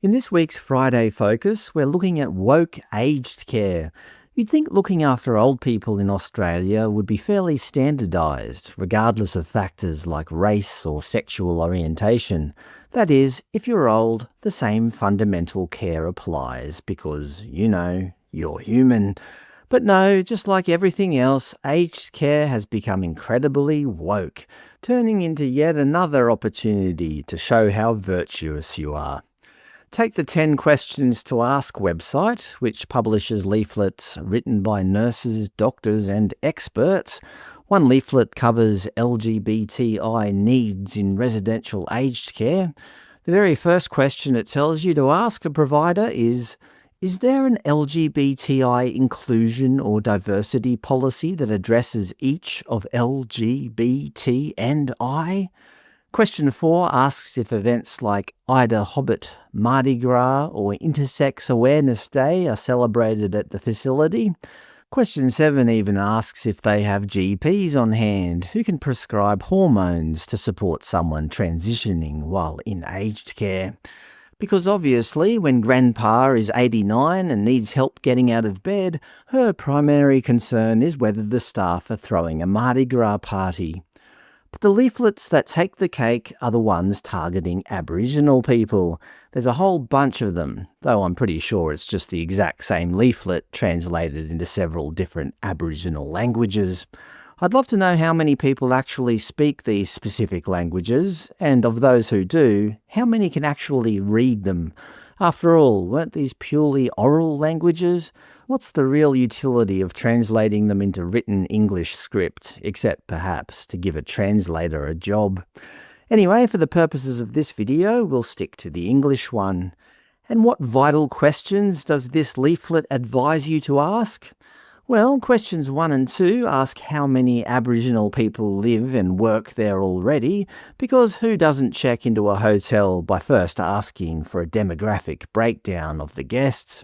In this week's Friday Focus, we're looking at woke aged care. You'd think looking after old people in Australia would be fairly standardised, regardless of factors like race or sexual orientation. That is, if you're old, the same fundamental care applies because, you're human. But no, just like everything else, aged care has become incredibly woke, turning into yet another opportunity to show how virtuous you are. Take the 10 Questions to Ask website, which publishes leaflets written by nurses, doctors and experts. One leaflet covers LGBTI needs in residential aged care. The very first question it tells you to ask a provider is there an LGBTI inclusion or diversity policy that addresses each of LGBT and I? Question 4 asks if events like IDAHOBIT, Mardi Gras or Intersex Awareness Day are celebrated at the facility. Question 7 even asks if they have GPs on hand who can prescribe hormones to support someone transitioning while in aged care. Because obviously, when Grandpa is 89 and needs help getting out of bed, her primary concern is whether the staff are throwing a Mardi Gras party. But the leaflets that take the cake are the ones targeting Aboriginal people. There's a whole bunch of them, though I'm pretty sure it's just the exact same leaflet translated into several different Aboriginal languages. I'd love to know how many people actually speak these specific languages, and of those who do, how many can actually read them. After all, weren't these purely oral languages? What's the real utility of translating them into written English script, except perhaps to give a translator a job? Anyway, for the purposes of this video, we'll stick to the English one. And what vital questions does this leaflet advise you to ask? Well, questions 1 and 2 ask how many Aboriginal people live and work there already, because who doesn't check into a hotel by first asking for a demographic breakdown of the guests?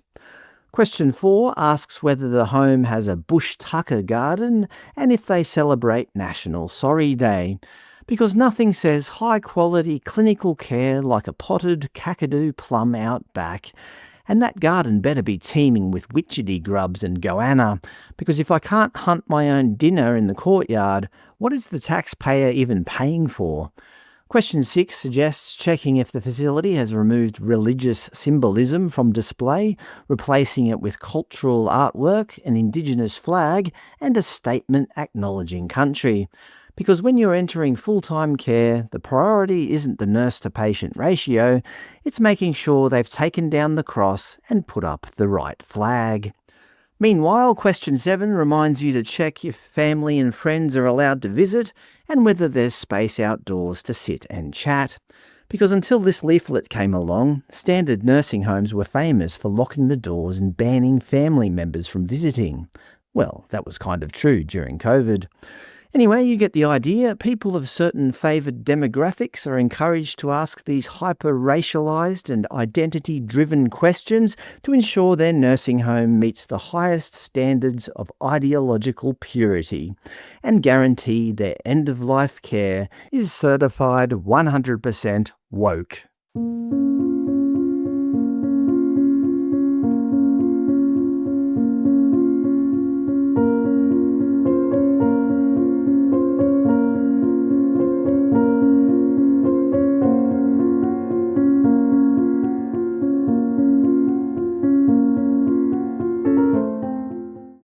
Question 4 asks whether the home has a bush tucker garden and if they celebrate National Sorry Day, because nothing says high-quality clinical care like a potted Kakadu plum out back. And that garden better be teeming with witchetty grubs and goanna, because if I can't hunt my own dinner in the courtyard, what is the taxpayer even paying for? Question 6 suggests checking if the facility has removed religious symbolism from display, replacing it with cultural artwork, an Indigenous flag, and a statement acknowledging country. Because when you're entering full-time care, the priority isn't the nurse-to-patient ratio, it's making sure they've taken down the cross and put up the right flag. Meanwhile, question 7 reminds you to check if family and friends are allowed to visit and whether there's space outdoors to sit and chat. Because until this leaflet came along, standard nursing homes were famous for locking the doors and banning family members from visiting. Well, that was kind of true during COVID. Anyway, you get the idea. People of certain favoured demographics are encouraged to ask these hyper-racialised and identity-driven questions to ensure their nursing home meets the highest standards of ideological purity and guarantee their end-of-life care is certified 100% woke.